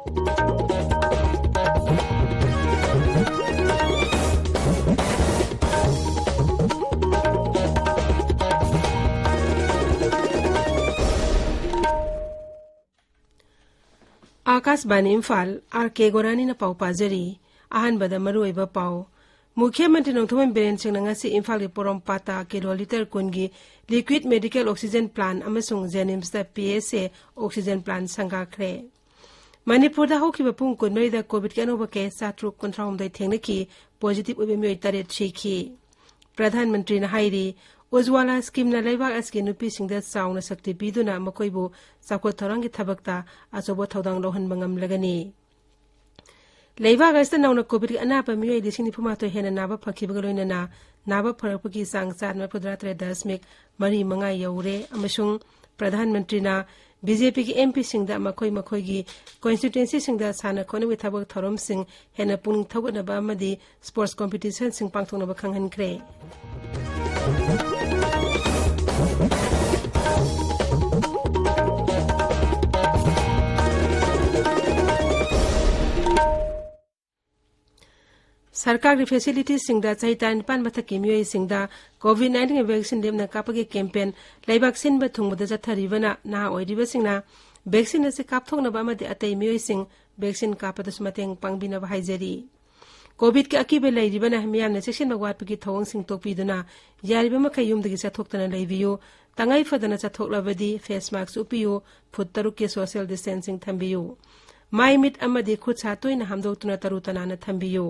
Akashvani Imphal R K. गोरानी न पाउ पाजरी अहनबद मरुइबा पाउ मुख्यमंत्री नोंथोमन बिरेन सिंह ngasi इम्फाल के पोरोमपाता किलोलीटर कुनगी लिक्विड मेडिकल ऑक्सीजन प्लांट अमसुंग जेनिम्स दा पीएसए ऑक्सीजन प्लांट संगाख्रे मणिपुर दा होखिबा पुंग कुनमरी दा कोविड के अनोबा केस 739 थेंगनकी पॉजिटिव ओबे मियोय तरेट छिखी प्रधानमंत्री न हाइरी उज्ज्वला स्कीम न लेबाक असके नुपी सिंगदा चाउना शक्ति पीदुना मकोइबु साखोत थौरांगी थबकता अचोबो थौदांग लौहनबा ngamlagani लेबाक असता नौना कोविड अनापा मियोय 2019 हेना नाबा फखिबगा लोइनना नाबा फरकपगी सांग 4.35 यौरे अमसुंग प्रधानमंत्री ना बीजेपी की एमपी सिंगदा मखोई की कॉन्स्टिट्यूएंसी सिंगदा साना खोनबे थबक थरम सिंग हेना पुंग थौगनबा अमदी स्पोर्ट्स कॉम्पिटिशन सिंग पांगथोनबा खंगहनख्रे सरकार की फैसिलिटी सिंगदा चाहिता निपान मथकी मियोय सिंगदा कोविड-19 वैक्सीन लेमना कापगे कैंपेन लेबाक सिनबा थुंगबदा जथरिबना ना ओइरिबा सिंगना वैक्सीन से कापथोंगनबा अमदि अतै मियोय सिंग वैक्सीन कापदस मतेंग पांगबिनबा हाइजरी कोविड के अकीबे लेरिबना मियामना सेक्शन वाटपगी थौंग सिंग तोपीदुना यारिबा मखै युमदगी चथोक्तना लेबियो तंगाई फदना चथोक्लबदी फेस मास्क उपियो फुट 3 के सोशल डिस्टेंसिंग थंबियो माई मिट अमदि खुद सातोइना हमदोक्तुना तरुतनाना थंबियो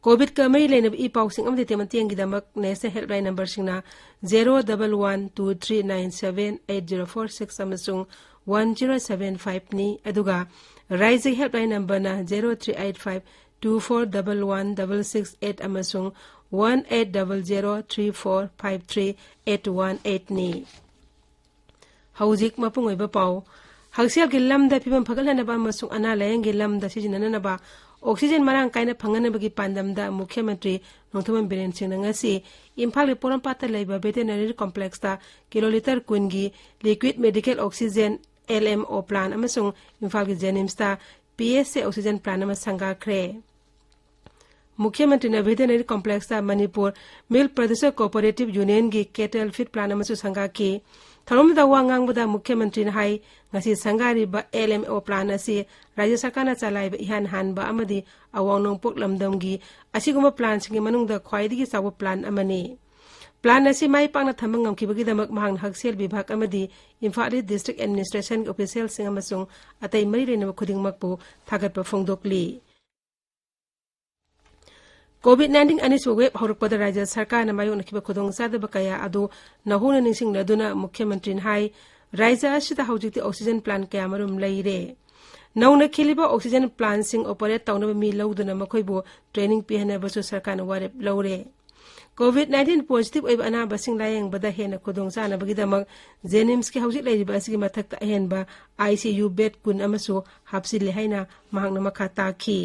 कोविड का मई लेनब ई पाउसिंग अमदि तेमंतियंगिदमक नेशनल हेल्पलाइन नंबर सिंगना 01123978046 अमसुंग 1075 नि अदुगा राइजिंग हेल्पलाइन नंबर ना 0385241168 अमसुंग 1800345381 नि हौजिक मपुंगोइबा पाउ हक्सियल के लमदा फिबम फगलनबा अमसुंग अना लायंग के लमदा सिजिनननबा ऑक्सीजन मरांग कायना फंगनबगी पांदमदा मुख्यमंत्री नोंथोमन बिरेन सिंह ngasi इम्फाल के पोरमपाता लेबा वेटेरिनरी कॉम्प्लेक्स ता किलोलीटर कुनगी liquid medical oxygen LMO plan अमसुंग इम्फाल के जेनिम्स ता पीएसए ऑक्सीजन प्लान अम संगाख्रे मुख्यमंत्री न वेटेरिनरी कॉम्प्लेक्स ता Manipur milk producer cooperative union की कैटल फीड प्लान अमसु संगाकी थरमदा वांगांगबदा मुख्यमंत्री न हाई ngasi संगारिबा एलएमओ प्लान असी राज्य सरकारना चलाइबा इहान हानबा अमदि अवांगनोंग पोकलमदमगी असिगुम्बा प्लान सिंगे मनुंगदा ख्वाइदिगी चावो प्लान अमनी प्लान असी माई पांगना थमंग ngamkibagidamक mahang हक्सेल विभाग अमदि इम्फाल डिस्ट्रिक्ट एडमिनिस्ट्रेशन ऑफिशियल सिंग अमसुंग अतै मरि लेनब खुदिंगमकपु थागतपा फोंगदोकली कोविड-19 अनिसु वेब हौरकपद राज्य सरकार न मायोनखिबा खुदोंग चादबा कया अदु नहुना निंसिंगलदुना मुख्यमंत्री हाई राज्य असिदा हौजिकति ऑक्सीजन प्लान कया मरुम लैरे नौना खिलिबा ऑक्सीजन प्लान सिंग ऑपरेट तौनबा मी लौदुना मखोइबो ट्रेनिंग पिहनबसु सरकार न वारेप लौरे कोविड-19 पॉजिटिव ओइबा अनाबा सिंग लायंगबदा हेना खुदोंग चानबगिदमक जेनिम्स के हौजिक लैरिबा असिगी मथक्ता अहेनबा आईसीयू बेड कुन अमसु हापसिले हाइना महंगना मखा ताखी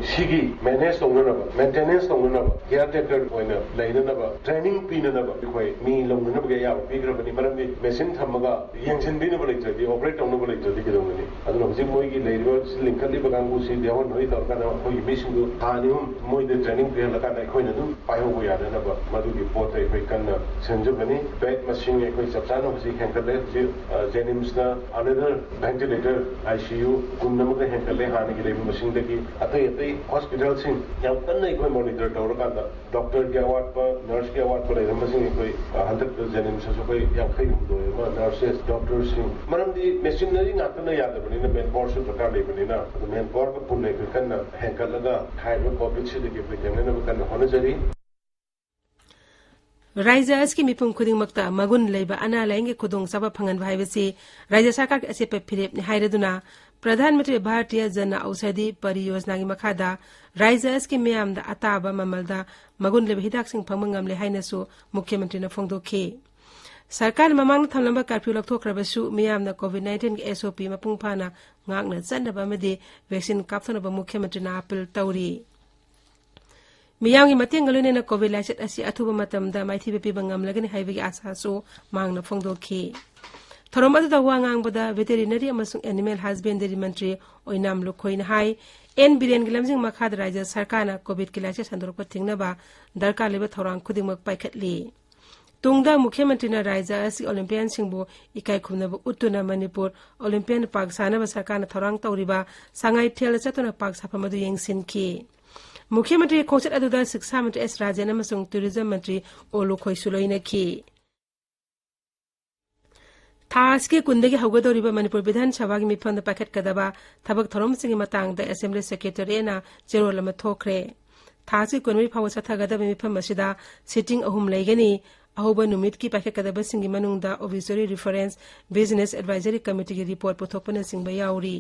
सिगी मैनेज तौननबा मेंटेनेंस तौननबा केयर टेकर ओइना लैननबा ट्रेनिंग पीननबा बिखोय मी लौननबा के याव पिग्रबनि मरमदि मेसिन थमगा यंगसन बिनबा लैत्रदि ऑपरेट तौनबा लैत्रदि किदोंगनि अदुना हजिक मोइगी लैरिबा लिंखलिबा गांगु सि देवन होई तौरकाना होई मिसिंगु तानिम मोइदे ट्रेनिंग पिहलकाना अखोइना दुम पाइहोबो यादनबा मदुगी पोते अखोइ कन्ना सेंजबनि बेड मशीन अखोइ सबसानो हजिक हेंकले जेनिम्सना अनदर वेंटिलेटर आईसीयू गुमनमगा हेंकले हानिगी लेबि मशीनदगी अतै हॉस्पिटल सिंग याम कन्ना इखोइ मॉनिटर तौरकाना डॉक्टर के अवार्ड नर्स के अवार्ड लेरमसिंग इखोइ हंतक जेनिम्स सखोइ यांखै हुदोयमा नर्सेस डॉक्टर्स सिंग मरमदि मेशिनरी नाकना यादबनिना मेन पावर सु सरकार लेबनिना मेन पावर को पुन्ने कन्ना हेंकलगा खाइबो कोविड सिदगी पिथेंगना कन्ना होनजरी राज्य की मिपुम खुदिंगमक्ता मगुन लेबा अना लायंगे खुदोंग चाबा फंगन भाइबसी राज्य सरकार के असेप फिरेप हाइरदुना प्रधानमंत्री भारतीय जन औषधि परियोजना की मखादा राज्य की मियामदा अताबा ममलदा मगुन लेबा हिदाक सिंग फंगमंगम ले हाइनसु मुख्यमंत्री न फोंगदोखे सरकार ममांग थमलंबा कर्फ्यू लखथोख्रबसु मियामना कोविड-19 के एसओपी मपुंग फाना ngakna चन्नबा मदि वैक्सीन कापथनबा मुख्यमंत्री न अपील तौरी मियामगी मतेंग लोइनेना कोविड लाइसेट असी अथुबा मतमदा माइथिबे पिबा ngamlagani हाइबगी आशासु मांगना फोंगदोखे Thorom adu da wa ngang boda veterinary amasung animal husbandry mantri oinam lukhoin hai en biren gilamjing makhad raja sarkana covid kilache sandorpa thingna ba darkar leba thorang khudingmak paikhatli tungda mukhyamantri na raja asi olympian singbo ikai khumna bu utuna manipur olympian park sana ba sarkana thorang tawriba sangai thel chatuna park sapamadu yengsin ki mukhyamantri khongchat aduda siksa mantri s rajan amasung tourism mantri olu khoisuloina ki थास के कुंदगी हौगदौरिबा मणिपुर विधान सभा की मिफम पाखट कदबा थबक थरोम सिंगी Matang the assembly secretary ना जेरोल म थोखरे थास की कुनमी फाव सथगदब मिफम मसिदा sitting अहुम लेगनी अहोब नुमित की पाखट कदब सिंगी मनुंगदा ऑफिसरी रेफरेंस बिजनेस एडवाइजरी कमिटी की रिपोर्ट पुथोपन सिंगबा याउरी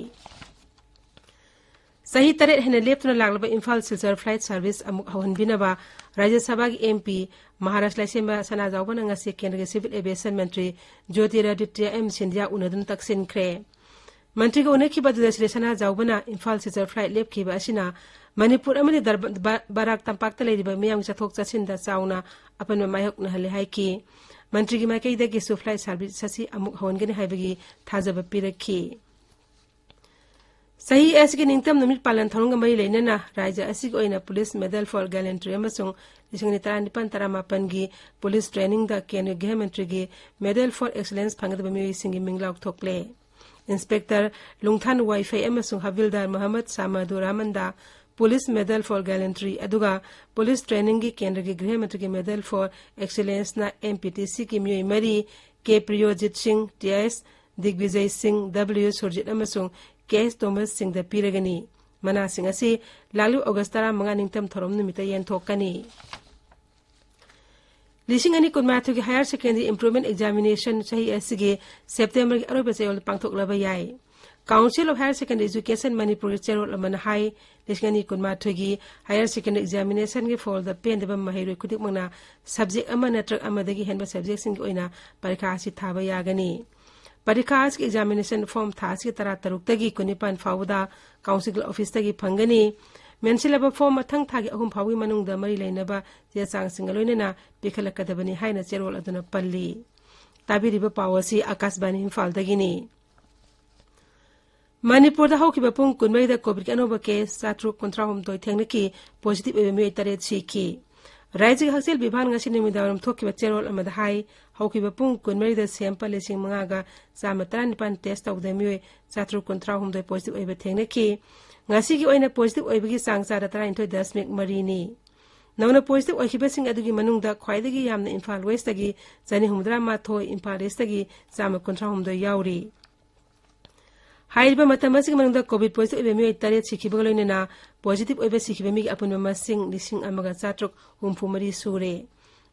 सही तरह हेने लेप्तना लागलबा इम्फाल सिल्चर फ्लाइट सर्विस अमुक हवनबिनबा राज्य सभा की एमपी महाराष्ट्र लाइसेंबा सना जावबन ngasi केंद्र के सिविल एविएशन मंत्री ज्योतिरादित्य एम सिंधिया उनदन तकसिनख्रे मंत्री को उनकी बदले श्री सना जावबना इम्फाल सिल्चर फ्लाइट लेपखिबा असिना मणिपुर अमनि बाराक तंपाक्ता लेरिबा मियाम चथोक चसिनदा चाउना अपन मायहक नहले हाइकी मंत्री की माइकैदगी सु फ्लाइट सर्विस ससी अमुक हवनगनि हाइबगी थाजब पिरखी सही ऐसे निंगतम नमित पालन थरोंग मई लेना राज्य असिग ओइना पुलिस मेडल फॉर गैलेंट्री अमसुंग लिसिंग नितान तरामापन की पुलिस ट्रेनिंग द केंद्रीय गृह मंत्री की मेडल फॉर एक्सीलेंस फंगदब मियोई सिंगी मिंगलाउक थोकले इंस्पेक्टर लुंगथान वाईफाई अमसुंग हविलदार मोहम्मद सामदुर रहमनदा पुलिस मेडल फॉर गैलेंट्री अदुगा पुलिस ट्रेनिंग की केंद्र के गृह मंत्री की मेडल फॉर एक्सीलेंस ना एमपीटीसी की मियोई मरी के प्रियोजित सिंह टीएस दिग्विजय सिंह डब्ल्यू सुरजित अमसुंग केस थॉमस सिंह द पीरगनी मना सिंह असी लालू अगस्त 15 निंगतम थरोम नुमित येंथोकनी लिसिंग अनि कुनमाथु की हायर सेकेंडरी इंप्रूवमेंट एग्जामिनेशन सही एसगे सेप्टेम्बर के अरोबे चेल पांगथोकलबा याय council of higher secondary education Manipur के चेरोल अमन हाई लिसिंग अनि कुनमाथु की हायर सेकेंडरी एग्जामिनेशन के फॉर द पेन देबम महिरोय खुदिक मंगना सब्जेक्ट अमा नत्रक अमदगी हेनबा सब्जेक्ट सिंग ओइना परीक्षा असि थाबा यागनी परीक्षा की एग्जामिनेशन फॉर्म थास की तरा तरुक्तगी कुनिपान फावदा काउंसिल ऑफिस तगी फंगनी मेंसिलब फॉर्म मथंग थागी अहुम फावी मनुंग द मरी लेनबा जे चांग सिंग लोइनेना पिखलकदबनी हाइना चेरोल अदुना पल्ली ताबिरिबा पावसी आकाशवाणी इम्फाल दगिनी मणिपुर दा हौकिबा पुंग कुनमई दा कोविड अनोबा केस 739 थेंगनकी पॉजिटिव एबे तरे छिकी राज्य हक्सेल विभाग ngasi निमिदावरम थोकिबा चेरोल अमदा हाई हौकिबा पुंग कुनमई दा सैंपल लिसिंग मंगागा चामतरानिपान टेस्ट तौदा मियोय 739 पॉजिटिव एबे थेंगनकी ngasi की ओइना पॉजिटिव ओइबगी सांगचादा 39 मरीनी नवना पॉजिटिव ओइखिबसिंग अदुगी मनुंगदा ख्वाइदगी यामना इम्फाल वेस्ट तगी जनी हुमद्रा माथोय इम्फाल ईस्ट तगी 139 याउरी हाइरबा मतमसिग मनुंगदा कोविड पॉजिटिव एबे मियोय तरे सिखिबग लोइनेना पॉजिटिव एबे सिखिबे मिगी अपुन मसिंग लिसिंग अमगा चाट्रुक हुमफुमरी सुरे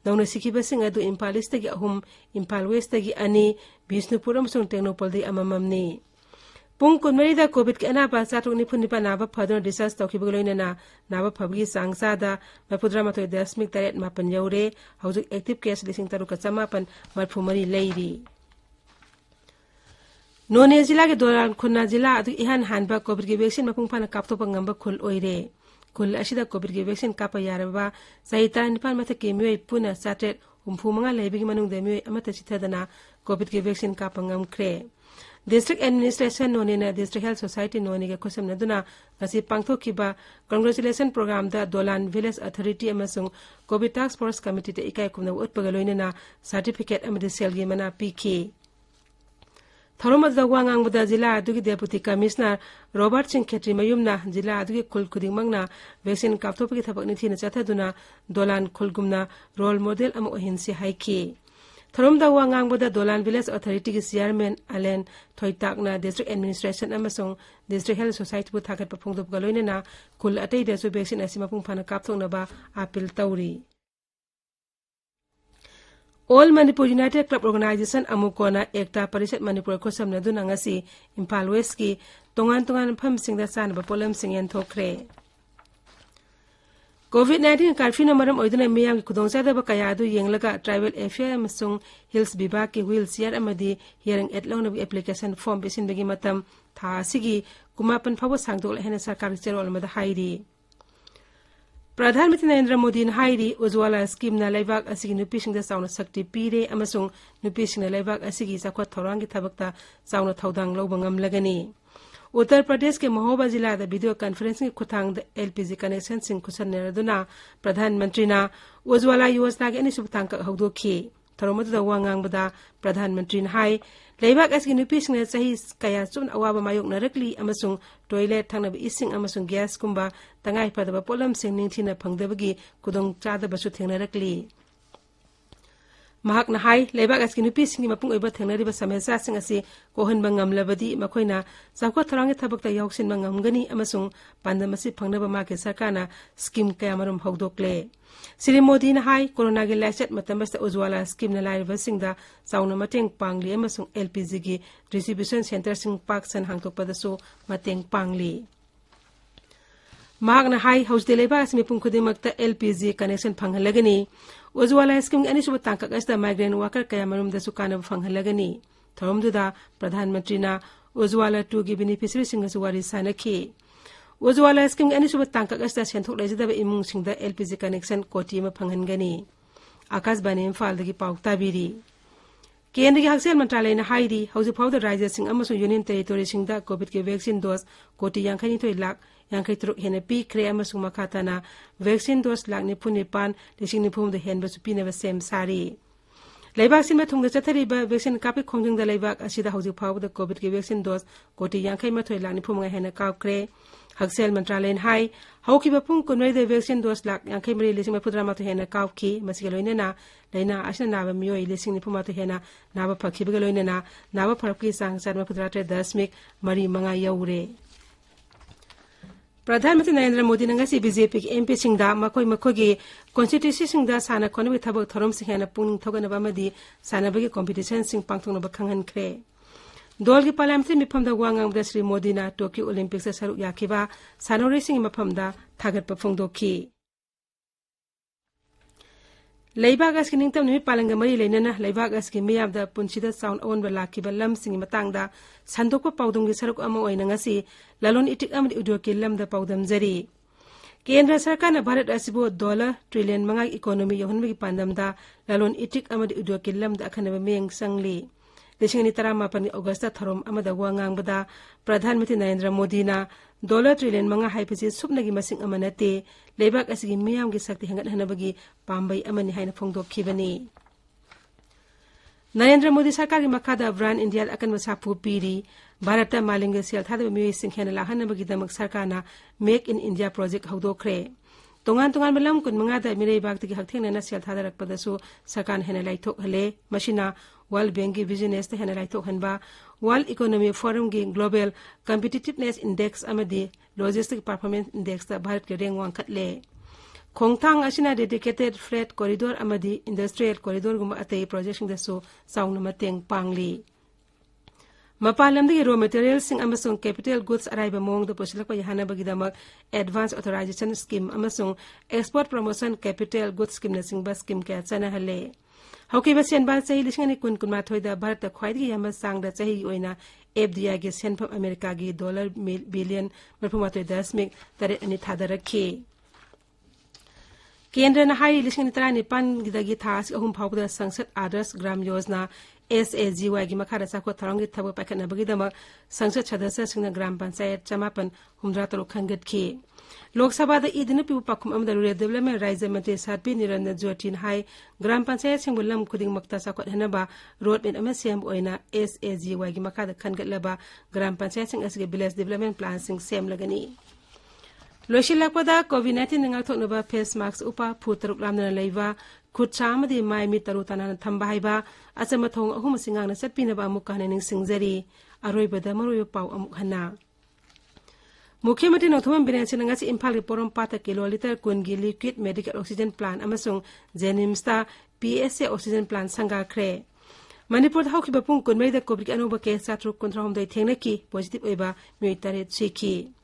नवना सिखिबसिंग अदु इम्फाल ईस्ट तगी अहुम इम्फाल वेस्ट तगी अनि बिष्णुपुर अमसुंग टेक्नोपोल दे अमममनी पुंग कुनमरीदा कोविड के अनाबा चाट्रुक निफुनिपा नाबा फदन discharge तौखिबग लोइनेना Naba फबगी सांगसादा 73.8 you're हौजुक active case लिसिंग तरुक चमापन मरफुमरी लेरी नोने जिला के दौरान खुन्ना जिला अदु इहान हानबा कोविड की वैक्सीन मपुंग फाना कापतोप ngamba खुल ओइरे खुल असिदा कोविड की वैक्सीन कापा यारबा सहिता निपान मथे के मियोय पुना साटेट हुमफुमंगा लेबिगी मनुंग दे मियोय अमता चिथदना कोविड की वैक्सीन कापा ngam डिस्ट्रिक्ट एडमिनिस्ट्रेशन नोनेना डिस्ट्रिक्ट हेल्थ सोसाइटी नोने के खुसम नदुना ngasi pangthokkiba कांग्रेचुलेशन प्रोग्राम दा दोलान विलेज अथॉरिटी अमसुंग कोविड टास्क फोर्स कमिटी ते इकाय कुमना उत्पगा लोइनेना सर्टिफिकेट अमदि सेलगी मना पीखी थरोमद वांगांगबदा जिला अदुगी deputy commissioner Robert Singh Khetri मयुमना जिला अदुगी खुल खुदिंगमंगना वैक्सीन कापथोपगी थबक निथिना चथादुना दोलान खुलगुमना रोल मॉडल अम ओहिनसी हाइकी थरोमदा वांगांगबदा दोलान विलेज अथॉरिटी की चेयरमैन अलेन थोइताकना डिस्ट्रिक्ट एडमिनिस्ट्रेशन अमसुंग डिस्ट्रिक्ट हेल्थ सोसाइटी बु थागत पफुंगदोबगा लोइनेना खुल अतै देसु वैक्सीन असिमा पुंगफाना कापथोंनबा अपील तौरी all Manipur united club organisation अमुकोना एकता परिषद मणिपुर खोसम नदुना ngasi इम्फाल वेस्ट की तोंगान तोंगान फमसिंगदा चानबा पोलमसिंग येंथोखरे कोविड-19 कर्फ्यू न मरम ओइदुना मियाम की खुदोंचादबा कयादु येंगलगा ट्राइबल एफेयर अमसुंग हिल्स विभाग की व्हील चेयर अमदी हियरिंग एटलोंग एप्लीकेशन फॉर्म बिसिनबगी मतम थासिगी कुमापन फावो सांगदोल हेना सरकार चेरोल मदा हाइरी Pradhanmantri Narendra Modi na hairi Ujwala scheme na laibak asigi nupising da sauna sakti pire amasung nupising na laibak asigi sakwat thorangi thabakta sauna thaudang lawba ngamlagani. Uttar Pradesh ke Mahoba जिला दा video conferencing खुथांग LPG connection सिंह खुसनरदुना प्रधानमंत्री ना उज्ज्वला योजना के अनिसुबतांग का हौदोखी थरोमदुदा वांगांगबदा प्रधानमंत्री ना हाई लेबाक असगी नुपिसिंग ना सही कया चुन अवाबा मायोक Narkali अमसुंग toilet थांगनब इसिंग अमसुंग gas कुंबा तंगाई पदबा pollen Singh निंगथिना फंगदबगी कुदोंग चादबसु थेंगनरकली mahak na hai lebak aski nupi singi mapung oiba thengnari ba samesa sing asi kohan bangam labadi makoina sakwa thorangi thabak ta yauksin bangam gani amasung pandamasi phangnaba ma ke sarkana scheme kayamarum hogdokle Sri Modi na hai corona ge lasat matambasta Ujwala scheme na laiba singda sauna mateng pangli amasung LPG gi distribution center sing park san hangtok padaso mateng pangli mahak na hai house de leba asmi pung khudimakta LPG connection phanghalagani Ujwala scheme ani suba tangkak asta migrant worker kaya marum da sukana phanghalagani thoromduda pradhanmantri na Ujwala 2 gi beneficiary singa suwari sanakhi Ujwala scheme ani suba tangkak asta senthok lejida ba imung singda LPG connection koti ma phangangani Akas bani Imphal dagi paukta biri Kendra gi haksel mantralay na hairi hauju phawda rajya sing amasu union territory singda covid ke vaccine dose koti yankhani thoi lak yankai truk hena pi kre amasung makata na vaccine dose lak ni phuni pan lising ni phum de hen ba supi ne ba sem sari laibak sin ma thung da chathari ba vaccine kapi khongjung da laibak asida hauju phawda covid ke vaccine dose koti yankai ma thoi lak ni phum nga hena kaw kre haksel mantralay hai hauki ba phung kunwai de vaccine dose lak yankai mari lising ma phudra ma to hena kaw ki masigaloina na laina asna na ba miyo lising ni phum ma to hena na ba phakhi ba galoina na ba pharapki sang sar ma phudra tre 10 mik mari manga yaure Pradhanmantri Narendra Modi na ngasi BJP ki MP singda makoi gi constituency singda sana konabi thabak thorom singhana puning thogana bamadi sana bagi competition sing pangthong na bakhangan khre dol gi parliamentary mifam da wangang da Sri Modi na Tokyo Olympics sa saruk yakiba sanore sing mafam da thagat pa phongdokhi Laibak aski ningtam nimi palanga mari leinana laibak aski miyab da punchida sound on bala ki balam singi matangda sandokpa paudung gi saruk ama oina ngasi lalon itik amdi udio ki lamda paudam jari Kendra sarkar na Bharat asibo $1 trillion mangai economy yohonmi pandamda lalon itik amdi udio ki lamda akhanaba meng sangli Lishingani tarama pani Augusta thorom amada wangang bada Pradhanmantri Narendra Modi na $1 trillion manga haipasi subnagi masing amanate leibak asigi miyam gi sakti hangat hanabagi pambai amani haina phongdok khibani Narendra Modi sarkar gi makada brand India akan masapu piri Bharata malinga sel thada mi singhena la hanabagi damak sarkana make in India project hawdokre tongan malam kun manga da mirei bakti gi haktheng na sel thada rakpadasu sarkan hena laithok hale machina World Bank gi business te hena laithok hanba World Economic Forum gi Global Competitiveness Index amadi Logistic Performance Index ta Bharat ke rank wang khatle khongthang asina dedicated freight corridor amadi industrial corridor gum atei project da so saung mateng pangli Mapalam di raw materials sing amasung capital goods arrive among the posilak pa yahana bagidamak advance authorization scheme amasung export promotion capital goods scheme na sing ba scheme kya chana hale Hauki ba sen ba chahi lisingani kun ma thoida Bharat ta khwaidi yama sang da chahi oina FDI ge sen from America gi $1 billion marphuma to 10 mik tare ani thada rakhi Kendra na hai lisingani tarani pan gidagi thas ahum phawda sangsad adarsh gram yojana SAGY gi makhara sakwa tharangi thabo pakhana bagidama sangsad sadasya singna gram panchayat chamapan humdra talo khangat ki Lok Sabha da idina piu pakum amda rural development rajya mantri Sarpi Niranjan Jyotin hai gram panchayat singbulam khuding makta sakwat hanaba road and amasiam oina SAGY gi makhada khangat laba gram panchayat sing asge village development plan sing sem lagani Loshilakpada COVID-19 ngal thoknaba face mask upa phutaruk lamna leiwa khutchamadi mai mi taru tanan thamba haiba achama thong ahum singang na chapina ba mukane ning singjari aroi bada maroyo pau amuk hana Mukhyamantri Nauthuman Birensi ngasi Imphal gi porom pata kiloliter kungi liquid medical oxygen plant amasung Zenimsta PSA oxygen plant sanga khre Manipur hauki bapung kunmei da covid anuba ke satruk kontrahom dai thengnaki positive oiba military chiki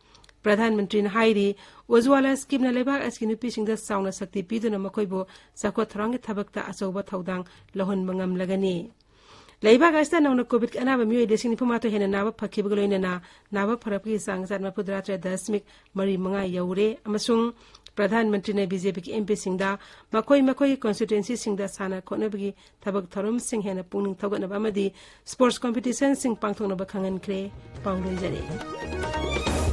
Pradhanmantri na hairi Ujwala scheme na lebak aski nupi singda sauna sakti piduna makoibo sakwa tharangi thabakta asoba thaudang lohon mangam lagani Laibak asta nauna covid anaba miyo desing nipumato hena naba phakibagaloina na naba pharapki sangsat mapudra 10 mik mari manga yaure amasung प्रधानमंत्री ने BJP की MP सिंगदा मकोई constituency सिंगदा साना खोनबगी थबक थरम सिंह हेना पुनिंग थगनबा अमदी sports competition Singh पांगथोनबा खंगनख्रे पाउलोइजरे।